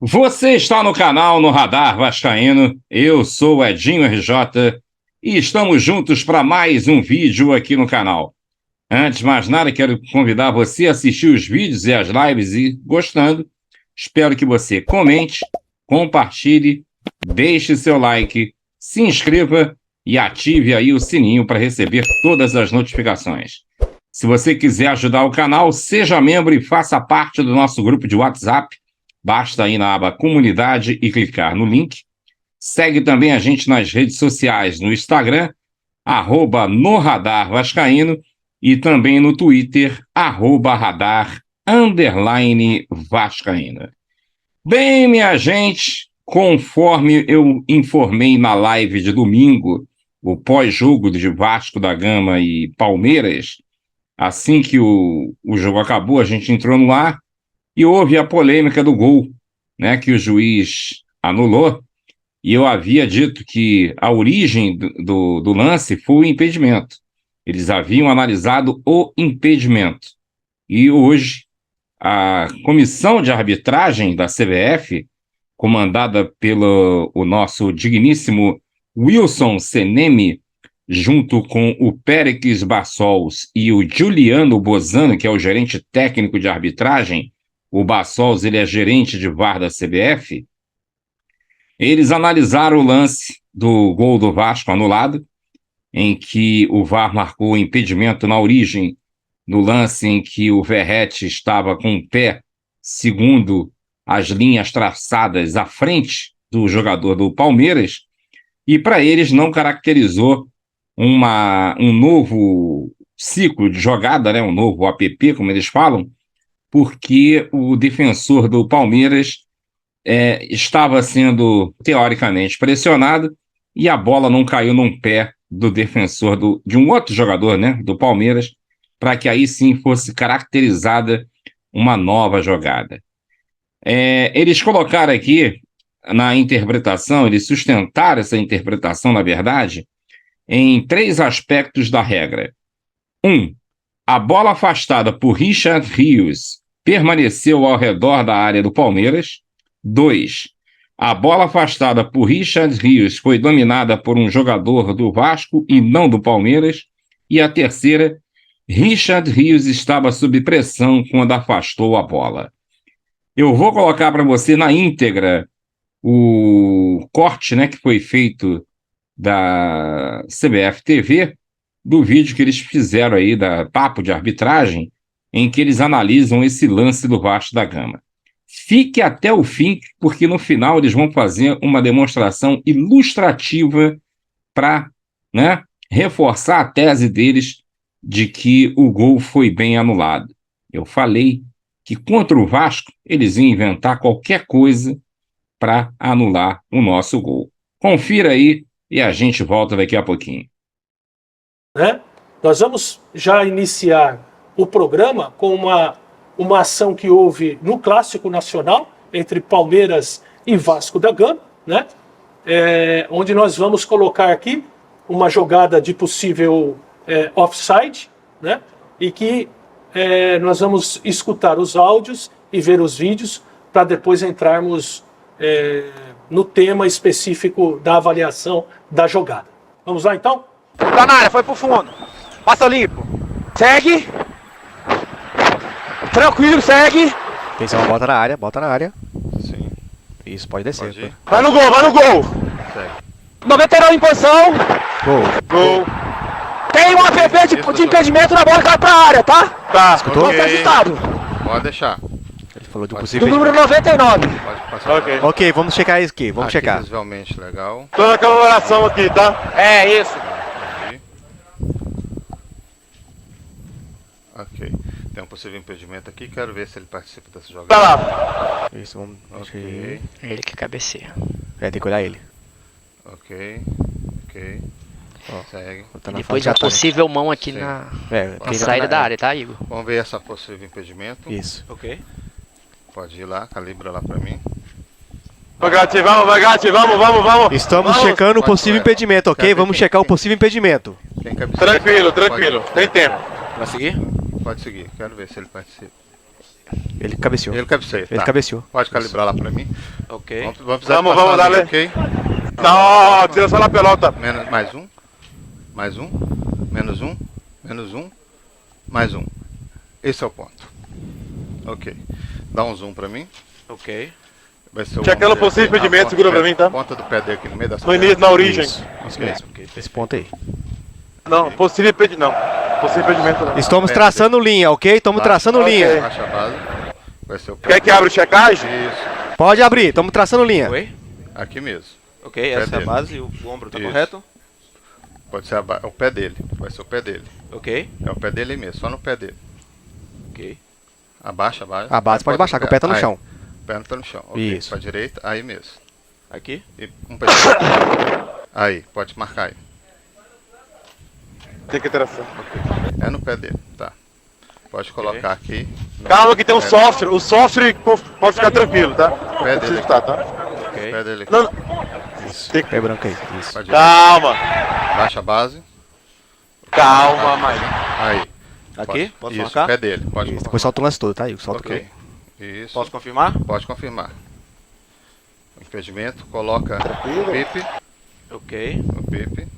Você está no canal no Radar Vascaíno, eu sou o Edinho RJ e estamos juntos para mais um vídeo aqui no canal. Antes de mais nada, quero convidar você a assistir os vídeos e as lives e, gostando, espero que você comente, compartilhe, deixe seu like, se inscreva e ative aí o sininho para receber todas as notificações. Se você quiser ajudar o canal, seja membro e faça parte do nosso grupo de WhatsApp. Basta ir na aba Comunidade e clicar no link. Segue também a gente nas redes sociais, no Instagram, @NoRadarVascaíno, e também no Twitter, @Radar_Vascaíno. Bem, minha gente, conforme eu informei na live de domingo, o pós-jogo de Vasco da Gama e Palmeiras, assim que o jogo acabou, a gente entrou no ar, e houve a polêmica do gol, né, que o juiz anulou, e eu havia dito que a origem do lance foi o impedimento. Eles haviam analisado o impedimento. E hoje, a comissão de arbitragem da CBF, comandada pelo o nosso digníssimo Wilson Seneme, junto com o Péricles Bassols e o Juliano Bozano, que é o gerente técnico de arbitragem, o Bassols, ele é gerente de VAR da CBF, eles analisaram o lance do gol do Vasco anulado, em que o VAR marcou o impedimento na origem do lance em que o Verratti estava com o pé segundo as linhas traçadas à frente do jogador do Palmeiras, e para eles não caracterizou um novo ciclo de jogada, né, um novo APP, como eles falam, porque o defensor do Palmeiras estava sendo, teoricamente, pressionado e a bola não caiu num pé do defensor de um outro jogador, né, do Palmeiras, para que aí sim fosse caracterizada uma nova jogada. Eles colocaram aqui na interpretação, eles sustentaram essa interpretação, na verdade, em 3 aspectos da regra. 1. A bola afastada por Richard Rios permaneceu ao redor da área do Palmeiras. 2. A bola afastada por Richard Rios foi dominada por um jogador do Vasco e não do Palmeiras. E a terceira, Richard Rios estava sob pressão quando afastou a bola. Eu vou colocar para você na íntegra o corte, né, que foi feito da CBF TV, do vídeo que eles fizeram aí, da Papo de Arbitragem, em que eles analisam esse lance do Vasco da Gama. Fique até o fim, porque no final eles vão fazer uma demonstração ilustrativa para, né, reforçar a tese deles de que o gol foi bem anulado. Eu falei que contra o Vasco eles iam inventar qualquer coisa para anular o nosso gol. Confira aí e a gente volta daqui a pouquinho. Nós vamos já iniciar o programa com uma ação que houve no Clássico Nacional entre Palmeiras e Vasco da Gama, né? Onde nós vamos colocar aqui uma jogada de possível offside, né? E que nós vamos escutar os áudios e ver os vídeos para depois entrarmos no tema específico da avaliação da jogada. Vamos lá então? Tá na área, foi pro fundo. Passa limpo. Segue. Tranquilo, segue. Atenção, bota na área, bota na área. Sim. Isso, pode descer. Pode ir. Vai no gol, vai no gol. Segue. 99 em posição. Gol. Gol. Tem um APP de impedimento na bola que vai pra área, tá? Tá, Escutou? Vamos ser ajustado. Pode deixar. Ele falou do Pode. Do possível. número 99. Pode passar. Ok. Ok, vamos checar isso aqui, vamos Aqui, checar. visualmente legal. Tô na comemoração aqui, tá? É isso. Aqui. Ok. Tem um possível impedimento aqui. Quero ver se ele participa dessa jogada. Tá lá. Isso, vamos. Deixa Ok. ele. Ele que cabeceia. Tem que olhar ele. Ok. Ok. Ó. Segue. Tá E na depois fase de uma de ataque. possível mão aqui Sim. na Quem tá saída na- da área, tá, Igor? Vamos ver essa possível impedimento. Isso. Ok. Pode ir lá, calibra lá pra mim. Vai, Gatti, vamos. Estamos Vamos. checando o Pode possível ir. impedimento, ok? Quero ver Vamos quem- checar o quem- possível impedimento. Quem cabeceia? Tranquilo. Pode ir. Tem tempo. Vai seguir? Pode seguir. Quero ver se ele participa. Ele cabeceou. Ele cabeceia. Ele tá. cabeceou. Pode calibrar lá pra mim. Ok. Vamos precisar Vamos, de passar vamos, ali, dale. ok? No, tira só na pelota. Menos, mais um. Mais um. Menos um. Menos um. Mais um. Esse é o ponto. Ok. Dá um zoom pra mim. Ok. Vai ser o Checa ela possível aqui, impedimento, a segura pra ponta- mim, tá? Ponta do pé dele aqui no meio das No início, na origem. Isso. Ok. Ok. Esse ponto aí. Não, possível impedimento não. Possível impedimento não. Estamos traçando linha, ok? Estamos traçando ok. linha. Baixa a base. Vai ser o pé. Quer que abra checagem? Isso. Pode abrir, estamos traçando linha. Oi? Aqui mesmo. Ok, essa é a dele. base, o ombro tá Isso. correto? Pode ser é o pé dele. Vai ser o pé dele. Ok. É o pé dele aí mesmo, só no pé dele. Ok. Abaixa a base. A base pode baixar, que o pé tá no Aí. chão. O pé não tá no chão. Ok. Isso. Pra direita, aí mesmo. Aqui? E um pé direito. Aí, pode marcar aí. Tem que interação. É no pé dele, tá. Pode colocar aqui. No Calma que tem um pé software. O software pode ficar tranquilo, tá? Pé Não precisa dele. estar, tá? No Ok. pé dele aqui. Não, não. Pé branco aí. Isso. Pra direita. Calma. Baixa a base. Calma, Maia. Aí. Aqui? Posso Isso, marcar? pé dele. Pode Isso. Depois solta o lance todo, tá aí? Solta Ok. Isso. Posso confirmar? Pode confirmar. O impedimento, coloca o pipe. Ok. O pipe.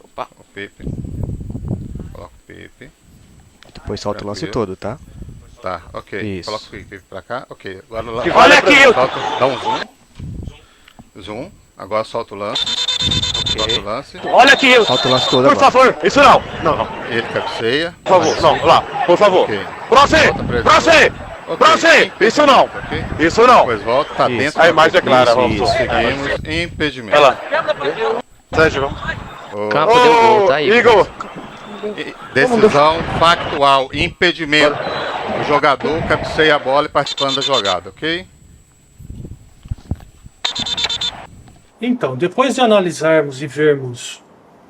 Opa. O pipe. Coloca o pipe. Depois solta o lance Tranquilo. todo, tá? Tá, ok. Isso. Coloca o pipe pra cá. Ok. Agora lá. Olha aqui, Solta, dá um zoom. Zoom. Agora solta o lance. Solta o lance. Olha aqui. Solta o lance todo Por agora. favor. Isso não. Não, não. Ele cabeceia. Por favor. Não, lá. Por favor. Ok. Pra você. Volta pra ele. Pra você. Ok. Pra você. Isso não. Ok. Isso não. Depois volta, tá Isso. dentro. A imagem é clara, Isso, vamos. Seguimos. Impedimento. Olha lá. Sérgio, vamos. Ô, Campo deu gol, tá aí. Igor. Decisão factual. Impedimento. O jogador cabeceia a bola e participando da jogada, ok? Então, depois de analisarmos e vermos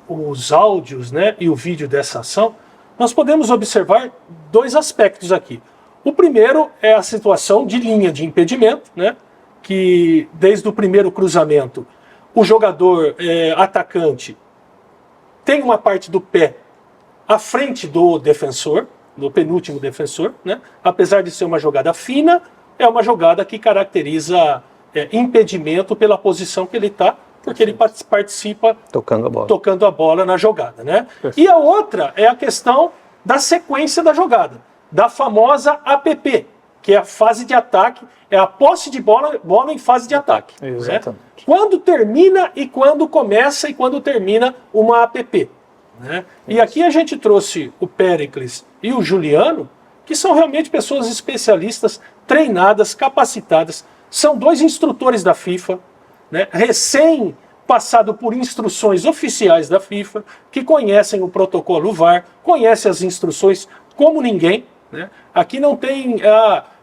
os áudios, né, e o vídeo dessa ação, nós podemos observar dois aspectos aqui. O primeiro é a situação de linha de impedimento, né, que desde o primeiro cruzamento o jogador atacante tem uma parte do pé à frente do defensor, do penúltimo defensor, né, apesar de ser uma jogada fina, é uma jogada que caracteriza impedimento pela posição que ele está, porque ele participa tocando a bola na jogada, né? E a outra é a questão da sequência da jogada, da famosa APP, que é a fase de ataque, é a posse de bola em fase de ataque. Exatamente. Né? Quando termina e quando começa e quando termina uma APP. Né? E aqui a gente trouxe o Péricles e o Juliano, que são realmente pessoas especialistas, treinadas, capacitadas, são dois instrutores da FIFA, né, recém passado por instruções oficiais da FIFA, que conhecem o protocolo VAR, conhecem as instruções como ninguém. Né? Aqui não tem,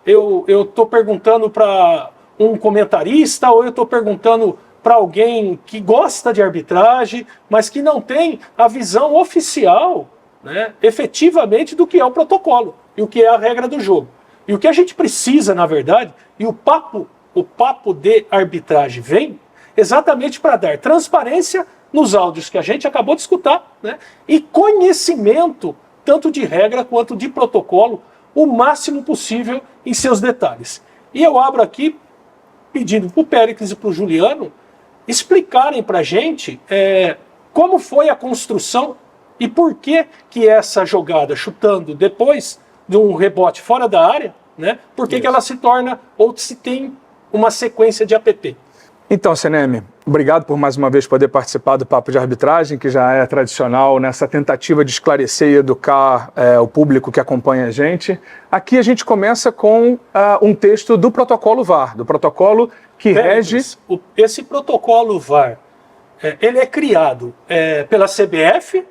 eu estou perguntando para um comentarista ou eu estou perguntando para alguém que gosta de arbitragem, mas que não tem a visão oficial, né, efetivamente do que é o protocolo e o que é a regra do jogo. E o que a gente precisa, na verdade, e o papo de arbitragem vem exatamente para dar transparência nos áudios que a gente acabou de escutar, né, e conhecimento tanto de regra quanto de protocolo, o máximo possível em seus detalhes. E eu abro aqui pedindo para o Péricles e para o Juliano explicarem para a gente como foi a construção e por que essa jogada chutando depois de um rebote fora da área, né, por que ela se torna ou se tem uma sequência de APP. Então, CNM, obrigado por mais uma vez poder participar do Papo de Arbitragem, que já é tradicional nessa tentativa de esclarecer e educar o público que acompanha a gente. Aqui a gente começa com um texto do protocolo VAR, do protocolo que rege... Esse protocolo VAR, ele é criado pela CBF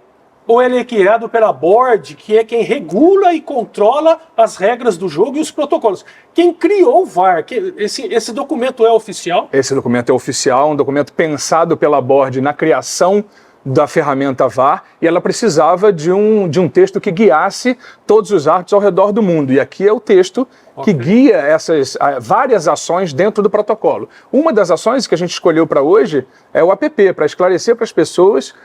ou ele é criado pela Board, que é quem regula e controla as regras do jogo e os protocolos? Quem criou o VAR? Esse documento é oficial? Esse documento é oficial, um documento pensado pela Board na criação da ferramenta VAR, e ela precisava de um texto que guiasse todos os árbitros ao redor do mundo. E aqui é o texto que guia essas várias ações dentro do protocolo. Uma das ações que a gente escolheu para hoje é o APP, para esclarecer para as pessoas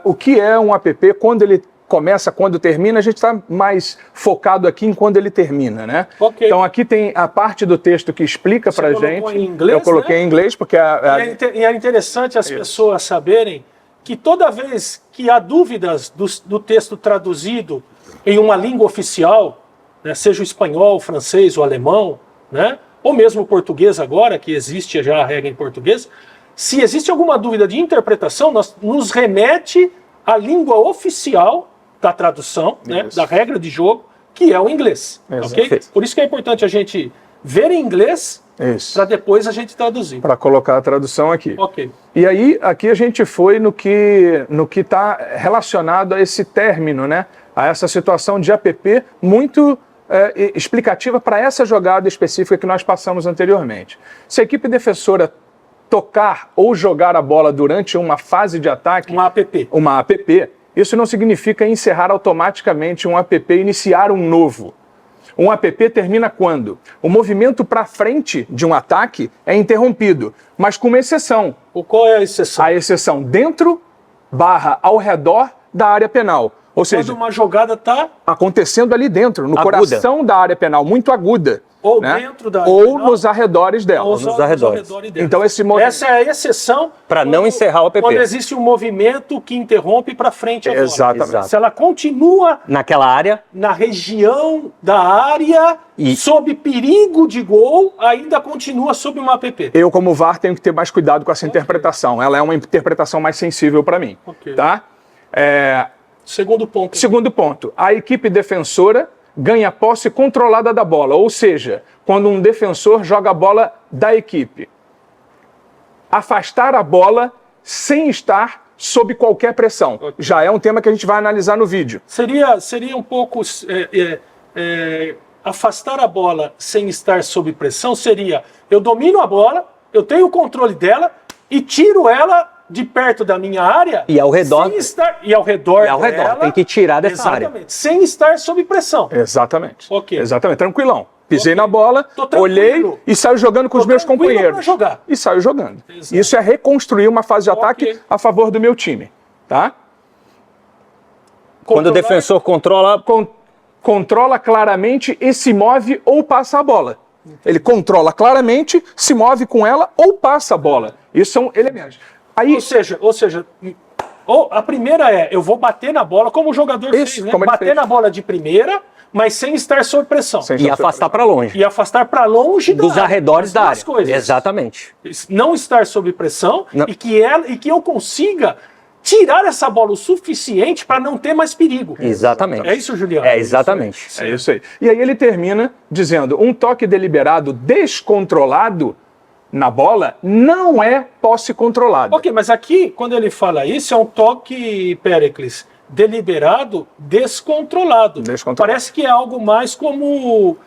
o que é um APP, quando ele começa quando termina, a gente está mais focado aqui em quando ele termina, né? Ok. Então aqui tem a parte do texto que explica pra gente. Colocou em inglês, eu coloquei né? em inglês porque E é interessante as pessoas saberem que toda vez que há dúvidas do texto traduzido em uma língua oficial, né, seja o espanhol, o francês, o alemão, né, ou mesmo o português agora, que existe já a regra em português, se existe alguma dúvida de interpretação, nos remete à língua oficial da tradução, né, da regra de jogo, que é o inglês. Okay? Por isso que é importante a gente ver em inglês para depois a gente traduzir. Para colocar a tradução aqui. Ok. E aí, aqui a gente foi no que está relacionado a esse término, né? A essa situação de APP muito explicativa para essa jogada específica que nós passamos anteriormente. Se a equipe defensora tocar ou jogar a bola durante uma fase de ataque... Uma APP. Isso não significa encerrar automaticamente um APP e iniciar um novo. Um APP termina quando? O movimento para frente de um ataque é interrompido, mas com uma exceção. Qual é a exceção? A exceção dentro / ao redor da área penal. Ou seja, quando uma jogada está acontecendo ali dentro, no coração da área penal, muito aguda. Ou né? dentro da área ou penal, nos arredores dela. ou nos arredores dela. Então essa é a exceção para não encerrar o APP. Quando existe um movimento que interrompe para frente a bola. Exatamente. Se ela continua naquela área, na região da área, sob perigo de gol, ainda continua sob uma APP. Eu, como VAR, tenho que ter mais cuidado com essa interpretação. Ela é uma interpretação mais sensível para mim. Tá? Segundo ponto. Segundo ponto. A equipe defensora ganha posse controlada da bola, ou seja, quando um defensor joga a bola da equipe. Afastar a bola sem estar sob qualquer pressão. Já é um tema que a gente vai analisar no vídeo. Seria um pouco... afastar a bola sem estar sob pressão seria: eu domino a bola, eu tenho o controle dela e tiro ela de perto da minha área e ao redor dela, tem que tirar dessa área sem estar sob pressão. Exatamente. Exatamente, tranquilão. Pisei na bola, olhei e saio jogando com os meus companheiros. E saio jogando. Exato. Isso é reconstruir uma fase de ataque a favor do meu time, tá? Quando o defensor controla claramente e se move ou passa a bola. Ele controla claramente, se move com ela ou passa a bola. Isso são elementos. Aí, ou seja, a primeira eu vou bater na bola, como o jogador fez, né? Bater na bola de primeira, mas sem estar sob pressão. E afastar para longe. E afastar para longe dos arredores da área. Coisas. Exatamente. Não estar sob pressão e que eu consiga tirar essa bola o suficiente para não ter mais perigo. Exatamente. É isso, Juliano? É, exatamente. É isso aí. E aí ele termina dizendo: um toque deliberado descontrolado na bola não é posse controlada. Ok, mas aqui, quando ele fala isso, é um toque, Péricles, deliberado, descontrolado. Parece que é algo mais como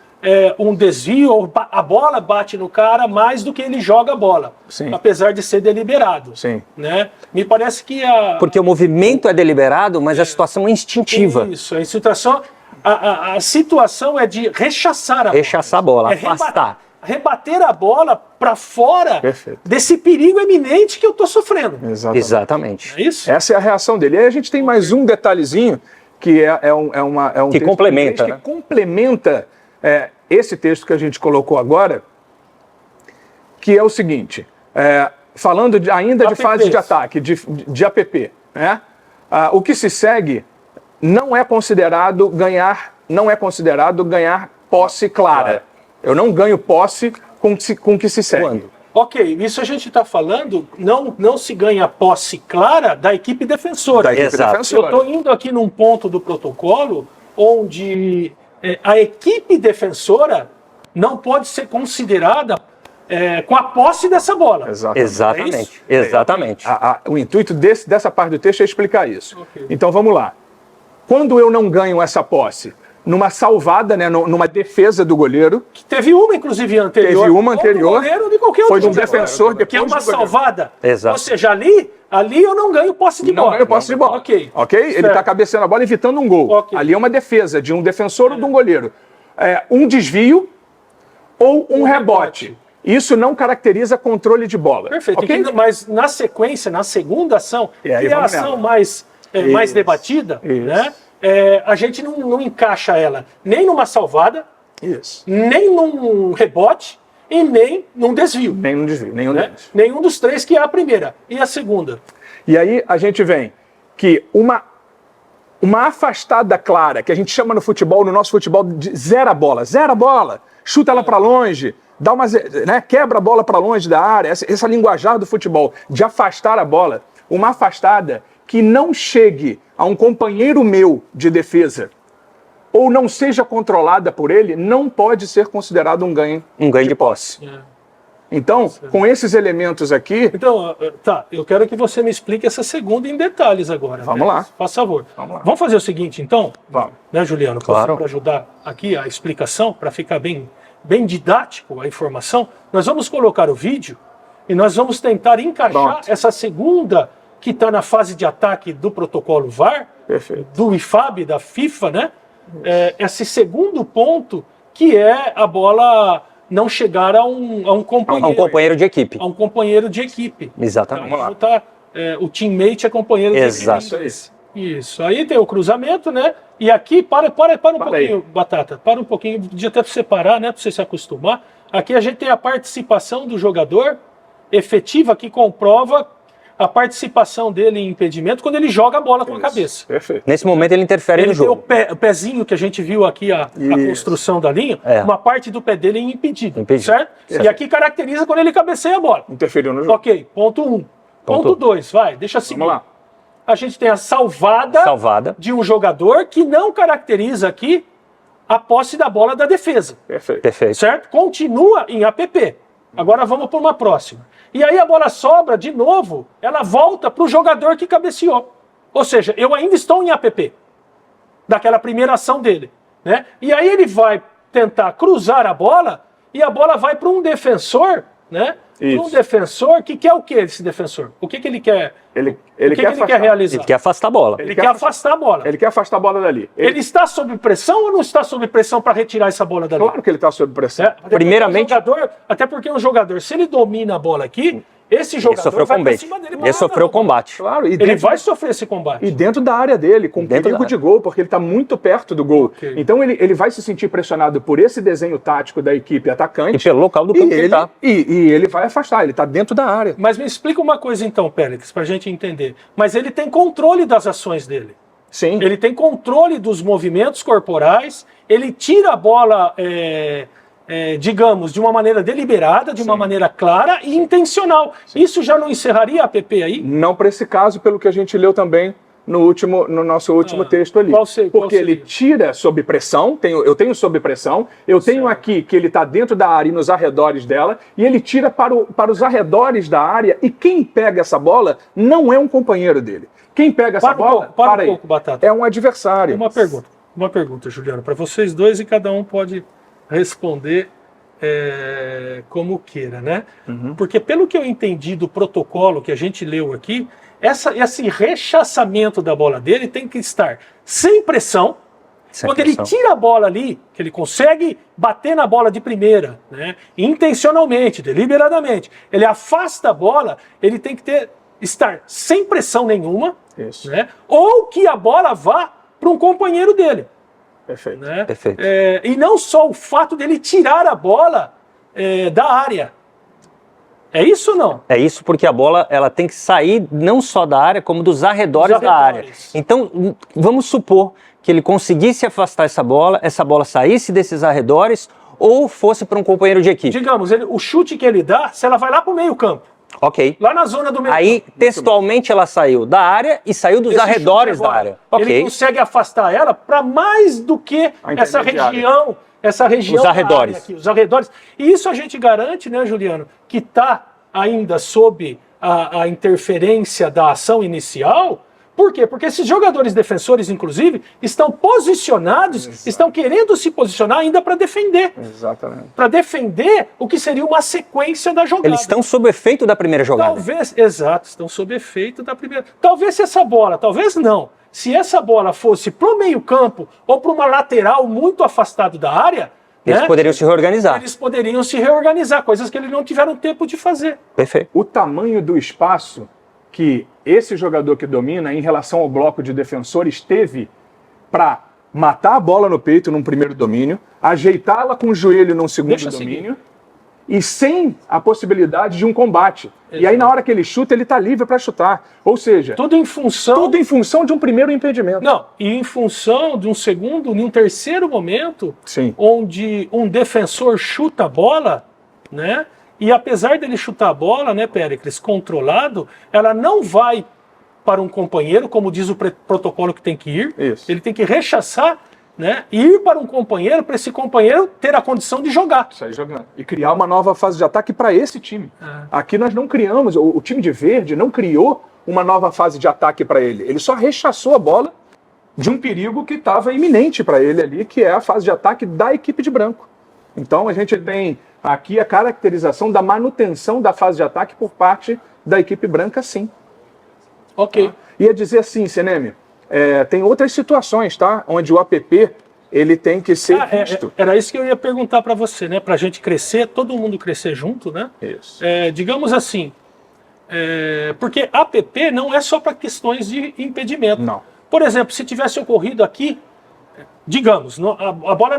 um desvio, a bola bate no cara mais do que ele joga a bola. Sim. Apesar de ser deliberado. Sim. Né? Me parece que porque o movimento é deliberado, mas a situação é instintiva. Isso, a situação é de rechaçar a bola. Rechaçar a bola, afastar. Rebater a bola para fora desse perigo eminente que eu estou sofrendo. Exatamente. É isso? Essa é a reação dele. E aí a gente tem mais um detalhezinho que é um que complementa, que complementa esse texto que a gente colocou agora, que é o seguinte, falando ainda de fase de ataque, de APP, né? O que se segue não é considerado ganhar posse clara. Eu não ganho posse com o que se segue. Quando? Ok, isso a gente está falando, não se ganha posse clara da equipe defensora. Da equipe defensora. Eu estou indo aqui num ponto do protocolo onde a equipe defensora não pode ser considerada com a posse dessa bola. Exatamente. Exatamente. O intuito dessa parte do texto é explicar isso. Okay. Então vamos lá. Quando eu não ganho essa posse? Numa salvada, né, numa defesa do goleiro. Que teve uma, inclusive, anterior. Teve uma anterior. Ou do goleiro, de qualquer foi de um defensor depois. Que é uma salvada. Exato. Ou seja, ali eu não ganho posse de bola. Não ganho posse de bola. Ok. Ele está cabeceando a bola, evitando um gol. Okay. Ali é uma defesa de um defensor ou de um goleiro. Um desvio ou um rebote. Isso não caracteriza controle de bola. Perfeito. Okay? Mas na sequência, na segunda ação, que é a ação mais debatida, né? a gente não encaixa ela nem numa salvada, Isso. nem num rebote e nem num desvio. Nenhum desvio, nenhum Né? deles. Nenhum dos três, que é a primeira. E a segunda? E aí a gente vem que uma afastada clara, que a gente chama no futebol, no nosso futebol, de zera a bola, chuta ela para longe, dá uma, né, quebra a bola para longe da área, essa linguajar do futebol, de afastar a bola, uma afastada que não chegue a um companheiro meu de defesa ou não seja controlada por ele, não pode ser considerado um ganho de posse. Então, com esses elementos aqui... Então, tá, eu quero que você me explique essa segunda em detalhes agora. Vamos lá. Faz favor. Vamos lá. Vamos fazer o seguinte, então? Vamos. Né, Juliano? Claro. Para ajudar aqui a explicação, para ficar bem didático a informação, nós vamos colocar o vídeo e nós vamos tentar encaixar Pronto. essa segunda que está na fase de ataque do protocolo VAR, Perfeito. do IFAB, da FIFA, né? Esse segundo ponto, que é a bola não chegar a um companheiro. A um companheiro de equipe. A um companheiro de equipe. Exatamente. Então, o teammate é companheiro de Exato. equipe. Isso. Aí tem o cruzamento, né? E aqui, para um pouquinho, aí. Batata. Para um pouquinho, podia até separar, né? Para você se acostumar. Aqui a gente tem a participação do jogador efetiva, que comprova a participação dele em impedimento quando ele joga a bola com a cabeça. Perfeito. Nesse momento ele interfere no Ele tem jogo. o pezinho que a gente viu aqui, a construção da linha, uma parte do pé dele é impedido. Certo? E aqui caracteriza quando ele cabeceia a bola. Interferiu no jogo. Ok, ponto 1. Ponto 2, vai, deixa seguir. Vamos lá. A gente tem a salvada de um jogador que não caracteriza aqui a posse da bola da defesa. Perfeito. Certo? Continua em APP. Agora vamos para uma próxima. E aí a bola sobra de novo, ela volta para o jogador que cabeceou. Ou seja, eu ainda estou em APP, daquela primeira ação dele. Né? E aí ele vai tentar cruzar a bola e a bola vai para um defensor, né? Para um defensor que quer o que esse defensor? O que ele quer? Ele o que ele quer realizar? Ele quer afastar a bola. Ele quer afastar a bola. Ele quer afastar a bola dali. Ele está sob pressão ou não está sob pressão para retirar essa bola dali? Claro que ele está sob pressão. Primeiramente, até porque um jogador, se ele domina a bola aqui, esse jogador vai para cima dele. Ele sofreu combate. Claro, ele vai sofrer esse combate. E dentro da área dele, com perigo de gol, porque ele está muito perto do gol. Ok. Então ele vai se sentir pressionado por esse desenho tático da equipe atacante. E pelo local do campo que ele está. E ele vai afastar, ele está dentro da área. Mas me explica uma coisa então, Pélix, para a gente entender. Mas ele tem controle das ações dele. Sim. Ele tem controle dos movimentos corporais, ele tira a bola, digamos, de uma maneira deliberada, de uma maneira clara e intencional. Isso já não encerraria a APP aí? Não para esse caso, pelo que a gente leu também no nosso último texto ali. Porque ele tira sob pressão, eu tenho sob pressão, eu tenho aqui que ele está dentro da área e nos arredores dela, e ele tira para os arredores da área, e quem pega essa bola não é um companheiro dele. Quem pega essa bola, para um pouco, Batata. É um adversário. Uma pergunta, Juliano, para vocês dois, e cada um pode responder como queira, né? Porque pelo que eu entendi do protocolo que a gente leu aqui, esse rechaçamento da bola dele tem que estar sem pressão. Quando ele tira a bola ali, que ele consegue bater na bola de primeira, né, intencionalmente, deliberadamente, ele afasta a bola, ele tem que estar sem pressão nenhuma, né, ou que a bola vá para um companheiro dele. Perfeito. Né? Perfeito. E não só o fato dele tirar a bola da área. É isso ou não? É isso, porque a bola ela tem que sair não só da área, como dos arredores da área. Então, vamos supor que ele conseguisse afastar essa bola saísse desses arredores ou fosse para um companheiro de equipe. Digamos, o chute que ele dá, se ela vai lá para o meio campo. Ok. Lá na zona do meio Aí, campo. Textualmente, ela saiu da área e saiu dos arredores da área. Ele consegue afastar ela para mais do que essa região. Os arredores. Aqui, os arredores. E isso a gente garante, né, Juliano, que está ainda sob a interferência da ação inicial. Por quê? Porque esses jogadores defensores, inclusive, estão posicionados, estão querendo se posicionar ainda para defender. Exatamente. Para defender o que seria uma sequência da jogada. Eles estão sob efeito da primeira jogada. Estão sob efeito da primeira. Talvez se essa bola, talvez não. Se essa bola fosse para o meio-campo ou para uma lateral muito afastado da área, eles poderiam se reorganizar. Eles poderiam se reorganizar, coisas que eles não tiveram tempo de fazer. Perfeito. O tamanho do espaço que esse jogador que domina em relação ao bloco de defensores teve para matar a bola no peito num primeiro domínio, ajeitá-la com o joelho num segundo Deixa domínio, e sem a possibilidade de um combate. E aí, na hora que ele chuta, ele está livre para chutar. Ou seja, Tudo em função de um primeiro impedimento. Não, e em função de um segundo, de um terceiro momento, Sim. onde um defensor chuta a bola, né? E apesar dele chutar a bola, né, Péricles, controlado, ela não vai para um companheiro, como diz o protocolo que tem que ir. Isso. Ele tem que rechaçar, né? E ir para um companheiro, para esse companheiro ter a condição de jogar. Sair jogando. E criar uma nova fase de ataque para esse time. Aqui nós não criamos, o time de verde não criou uma nova fase de ataque para ele. Ele só rechaçou a bola de um perigo que estava iminente para ele ali, que é a fase de ataque da equipe de branco. Então a gente tem aqui a caracterização da manutenção da fase de ataque por parte da equipe branca, sim. Ok. Ia dizer assim, Seneme, tem outras situações, tá? Onde o APP ele tem que ser visto. Era isso que eu ia perguntar para você, né? Para a gente crescer, todo mundo crescer junto, né? Isso. Digamos assim, porque APP não é só para questões de impedimento. Não. Por exemplo, se tivesse ocorrido aqui, digamos, a bola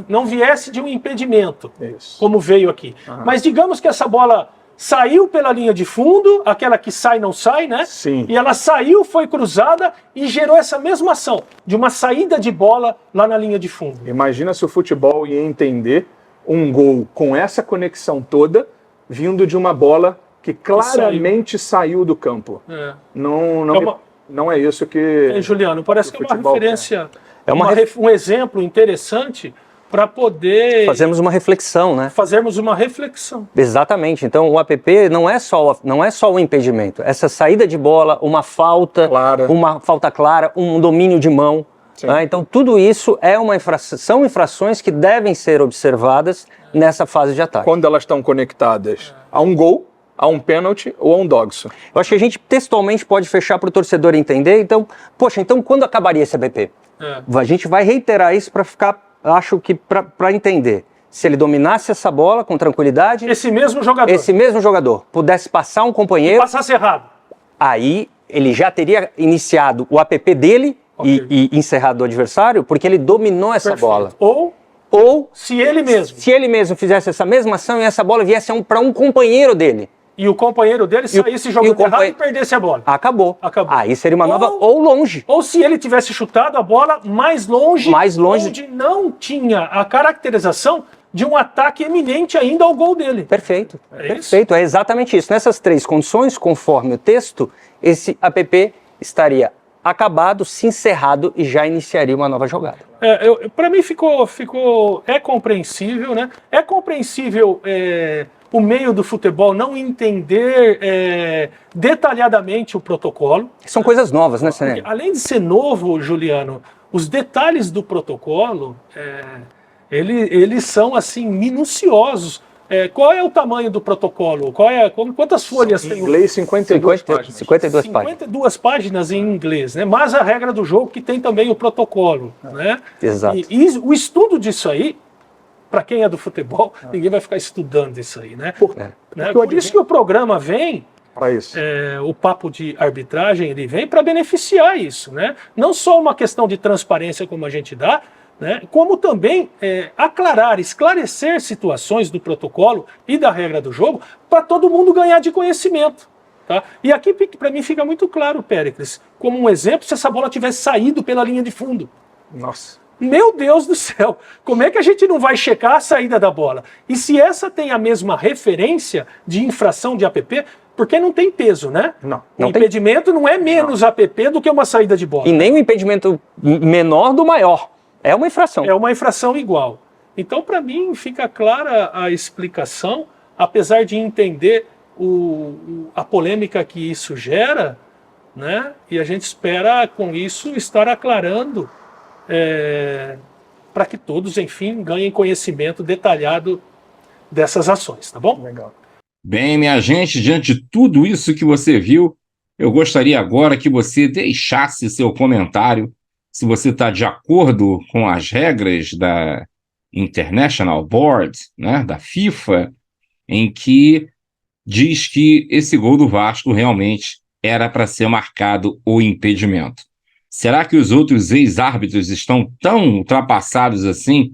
não viesse de um impedimento, Isso. como veio aqui. Mas digamos que essa bola saiu pela linha de fundo, aquela que sai não sai, né? Sim. E ela saiu, foi cruzada e gerou essa mesma ação, de uma saída de bola lá na linha de fundo. Imagina se o futebol ia entender um gol com essa conexão toda, vindo de uma bola que claramente saiu do campo. Não é isso que... Juliano, parece que é uma futebol referência, É um exemplo interessante para poder Fazemos uma reflexão, né? fazermos uma reflexão. Exatamente. Então o APP não é só o impedimento. Essa saída de bola, uma falta clara, um domínio de mão. Né? Então tudo isso é são infrações que devem ser observadas nessa fase de ataque. Quando elas estão conectadas a um gol, a um pênalti ou a um dogso. Eu acho que a gente textualmente pode fechar para o torcedor entender. Então, então quando acabaria esse APP? A gente vai reiterar isso para ficar, acho que para entender. Se ele dominasse essa bola com tranquilidade, Esse mesmo jogador pudesse passar um companheiro, passasse errado. aí ele já teria iniciado o APP dele e encerrado o adversário, porque ele dominou essa bola. Ou se ele mesmo fizesse essa mesma ação e essa bola viesse para um companheiro dele. E o companheiro dele saísse jogando errado e perdesse a bola. Acabou. Aí seria uma nova, ou longe. Ou se ele tivesse chutado a bola mais longe, onde não tinha a caracterização de um ataque eminente ainda ao gol dele. Perfeito. Perfeito. É exatamente isso. Nessas três condições, conforme o texto, esse APP estaria acabado, se encerrado e já iniciaria uma nova jogada. Para mim é compreensível, né? É compreensível o meio do futebol não entender detalhadamente o protocolo. São coisas novas, né, Seneme? Além de ser novo, Juliano, os detalhes do protocolo, eles são assim minuciosos. Qual é o tamanho do protocolo? Quantas folhas tem? Em inglês, 52 páginas. 52 páginas. 52 páginas em inglês, né? Mas a regra do jogo que tem também o protocolo, né? Exato. E o estudo disso aí, para quem é do futebol, ninguém vai ficar estudando isso aí, né? Por isso que o programa vem, para isso. O papo de arbitragem, ele vem para beneficiar isso, né? Não só uma questão de transparência como a gente dá, né? Como também esclarecer situações do protocolo e da regra do jogo para todo mundo ganhar de conhecimento. Tá? E aqui para mim fica muito claro, Péricles, como um exemplo, se essa bola tivesse saído pela linha de fundo. Nossa. Meu Deus do céu, como é que a gente não vai checar a saída da bola? E se essa tem a mesma referência de infração de APP, porque não tem peso, né? Não. O impedimento não é menos APP do que uma saída de bola. E nem um impedimento menor do maior. É uma infração. É uma infração igual. Então, para mim, fica clara a explicação, apesar de entender a polêmica que isso gera, né? E a gente espera, com isso, estar aclarando para que todos, enfim, ganhem conhecimento detalhado dessas ações, tá bom? Legal. Bem, minha gente, diante de tudo isso que você viu, eu gostaria agora que você deixasse seu comentário, se você está de acordo com as regras da International Board, né, da FIFA, em que diz que esse gol do Vasco realmente era para ser marcado o impedimento. Será que os outros ex-árbitros estão tão ultrapassados assim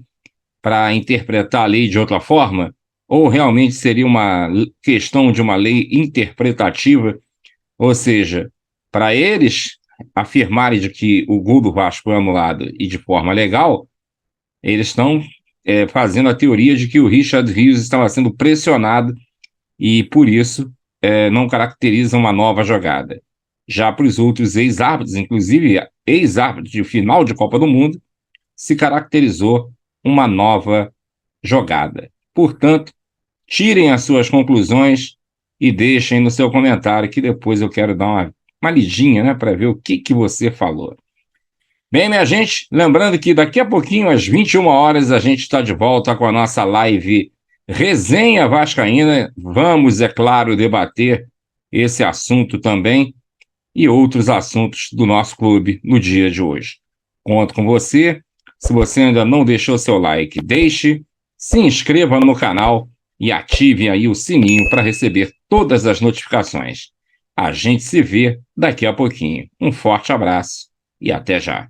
para interpretar a lei de outra forma? Ou realmente seria uma questão de uma lei interpretativa? Ou seja, para eles afirmarem de que o gol do Vasco foi anulado e de forma legal, eles estão fazendo a teoria de que o Richard Rios estava sendo pressionado e, por isso, não caracteriza uma nova jogada. Já para os outros ex-árbitros, inclusive ex-árbitros de final de Copa do Mundo, se caracterizou uma nova jogada. Portanto, tirem as suas conclusões e deixem no seu comentário, que depois eu quero dar uma lidinha, né, para ver o que você falou. Bem, minha gente, lembrando que daqui a pouquinho, às 21 horas, a gente está de volta com a nossa live Resenha Vascaína. Vamos, é claro, debater esse assunto também e outros assuntos do nosso clube no dia de hoje. Conto com você. Se você ainda não deixou seu like, deixe, se inscreva no canal e ative aí o sininho para receber todas as notificações. A gente se vê daqui a pouquinho. Um forte abraço e até já.